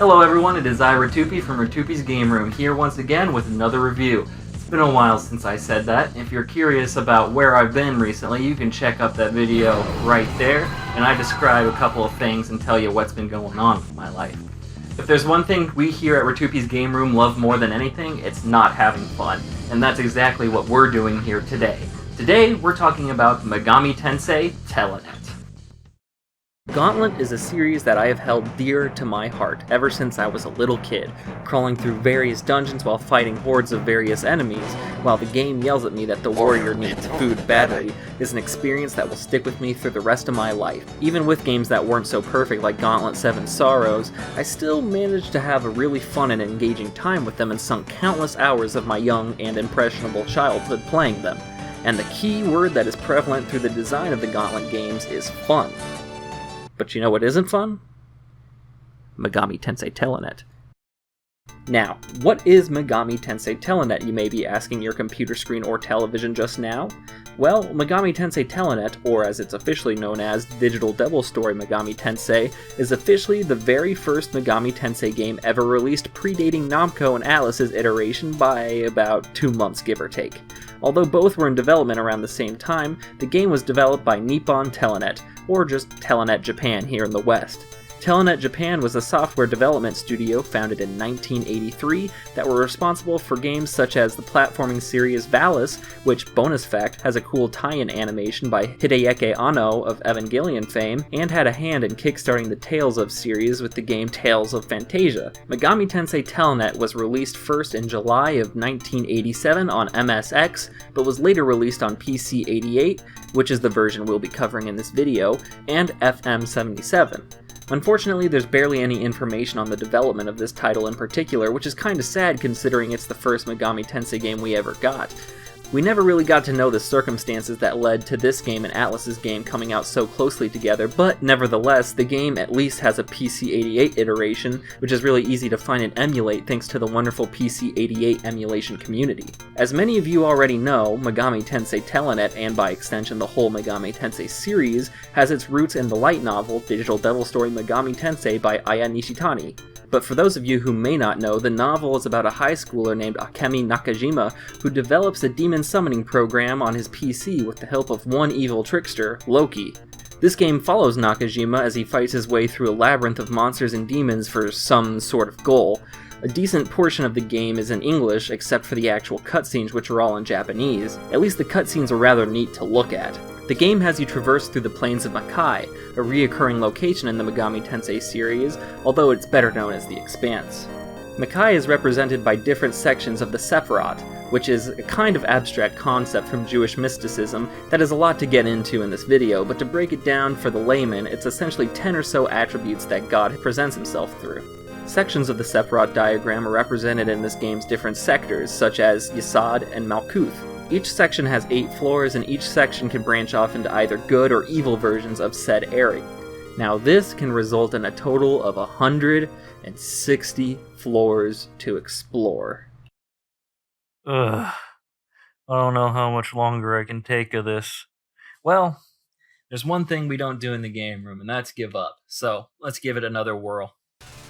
Hello everyone, it is I, Ratupi from Ratupi's Game Room, here once again with another review. It's been a while since I said that. If you're curious about where I've been recently, you can check out that video right there, and I describe a couple of things and tell you what's been going on with my life. If there's one thing we here at Ratupi's Game Room love more than anything, it's not having fun. And that's exactly what we're doing here today. Today, we're talking about Megami Tensei Telenet. Gauntlet is a series that I have held dear to my heart ever since I was a little kid, crawling through various dungeons while fighting hordes of various enemies, while the game yells at me that the warrior needs food badly, is an experience that will stick with me through the rest of my life. Even with games that weren't so perfect like Gauntlet 7 Sorrows, I still managed to have a really fun and engaging time with them and sunk countless hours of my young and impressionable childhood playing them. And the key word that is prevalent through the design of the Gauntlet games is fun. But you know what isn't fun? Megami Tensei Telenet. Now, what is Megami Tensei Telenet, you may be asking your computer screen or television just now? Well, Megami Tensei Telenet, or as it's officially known as Digital Devil Story Megami Tensei, is officially the very first Megami Tensei game ever released, predating Namco and Atlus's iteration by about 2 months, give or take. Although both were in development around the same time, the game was developed by Nippon Telenet, or just Telenet Japan here in the West. Telenet Japan was a software development studio founded in 1983 that were responsible for games such as the platforming series Valis, which, bonus fact, has a cool tie-in animation by Hideyuki Anno of Evangelion fame, and had a hand in kickstarting the Tales of series with the game Tales of Phantasia. Megami Tensei Telenet was released first in July of 1987 on MSX, but was later released on PC-88, which is the version we'll be covering in this video, and FM77. Unfortunately, there's barely any information on the development of this title in particular, which is kinda sad considering it's the first Megami Tensei game we ever got. We never really got to know the circumstances that led to this game and Atlus's game coming out so closely together, but nevertheless, the game at least has a PC-88 iteration, which is really easy to find and emulate thanks to the wonderful PC-88 emulation community. As many of you already know, Megami Tensei Telenet, and by extension the whole Megami Tensei series, has its roots in the light novel Digital Devil Story Megami Tensei by Aya Nishitani. But for those of you who may not know, the novel is about a high schooler named Akemi Nakajima who develops a demon summoning program on his PC with the help of one evil trickster, Loki. This game follows Nakajima as he fights his way through a labyrinth of monsters and demons for some sort of goal. A decent portion of the game is in English, except for the actual cutscenes, which are all in Japanese. At least the cutscenes are rather neat to look at. The game has you traverse through the plains of Makai, a reoccurring location in the Megami Tensei series, although it's better known as the Expanse. Makai is represented by different sections of the Sephiroth, which is a kind of abstract concept from Jewish mysticism that is a lot to get into in this video, but to break it down for the layman, it's essentially 10 or so attributes that God presents himself through. Sections of the Sephiroth diagram are represented in this game's different sectors, such as Yesod and Malkuth. Each section has 8 floors, and each section can branch off into either good or evil versions of said area. Now this can result in a total of 160 floors to explore. Ugh. I don't know how much longer I can take of this. Well, there's one thing we don't do in the game room, and that's give up. So, let's give it another whirl.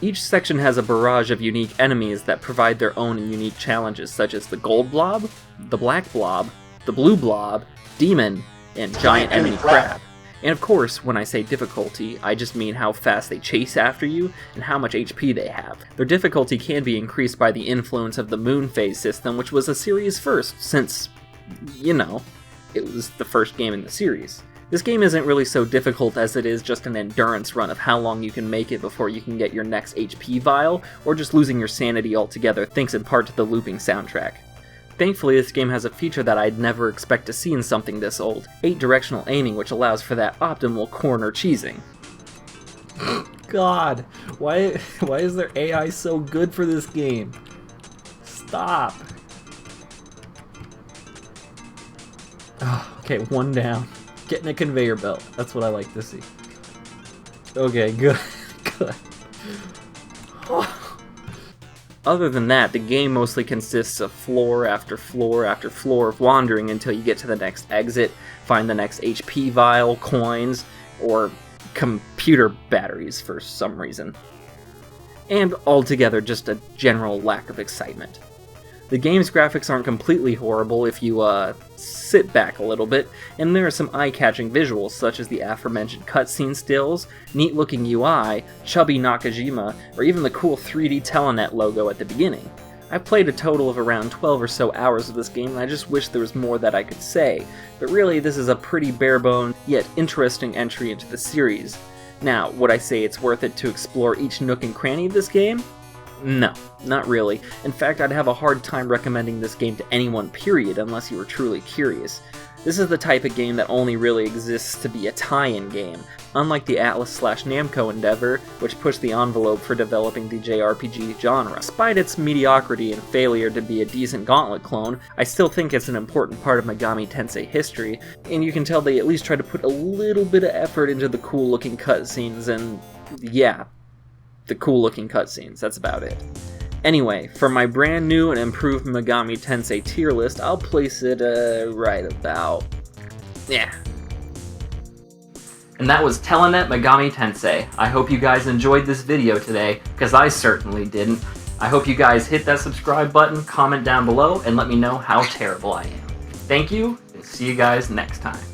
Each section has a barrage of unique enemies that provide their own unique challenges, such as the Gold Blob, the Black Blob, the Blue Blob, Demon, and Giant Enemy Crab. And of course, when I say difficulty, I just mean how fast they chase after you and how much HP they have. Their difficulty can be increased by the influence of the Moon Phase system, which was a series first, since, you know, it was the first game in the series. This game isn't really so difficult as it is just an endurance run of how long you can make it before you can get your next HP vial, or just losing your sanity altogether thanks in part to the looping soundtrack. Thankfully, this game has a feature that I'd never expect to see in something this old: 8-directional aiming, which allows for that optimal corner cheesing. God, why is their AI so good for this game? Stop. Oh, okay, one down. Getting a conveyor belt. That's what I like to see. Okay, good. Good. Other than that, the game mostly consists of floor after floor after floor of wandering until you get to the next exit, find the next HP vial, coins, or computer batteries for some reason. and altogether just a general lack of excitement. The game's graphics aren't completely horrible if you, sit back a little bit, and there are some eye-catching visuals such as the aforementioned cutscene stills, neat-looking UI, chubby Nakajima, or even the cool 3D Telenet logo at the beginning. I've played a total of around 12 or so hours of this game, and I just wish there was more that I could say, but really this is a pretty bare-boned, yet interesting entry into the series. Now, would I say it's worth it to explore each nook and cranny of this game? No, not really. In fact, I'd have a hard time recommending this game to anyone, period, unless you were truly curious. This is the type of game that only really exists to be a tie-in game, unlike the Atlas/Namco endeavor, which pushed the envelope for developing the JRPG genre. Despite its mediocrity and failure to be a decent Gauntlet clone, I still think it's an important part of Megami Tensei history, and you can tell they at least try to put a little bit of effort into the cool-looking cutscenes, and yeah, the cool-looking cutscenes, that's about it. Anyway, for my brand new and improved Megami Tensei tier list, I'll place it, right about... yeah. And that was Telenet Megami Tensei. I hope you guys enjoyed this video today, because I certainly didn't. I hope you guys hit that subscribe button, comment down below, and let me know how terrible I am. Thank you, and see you guys next time.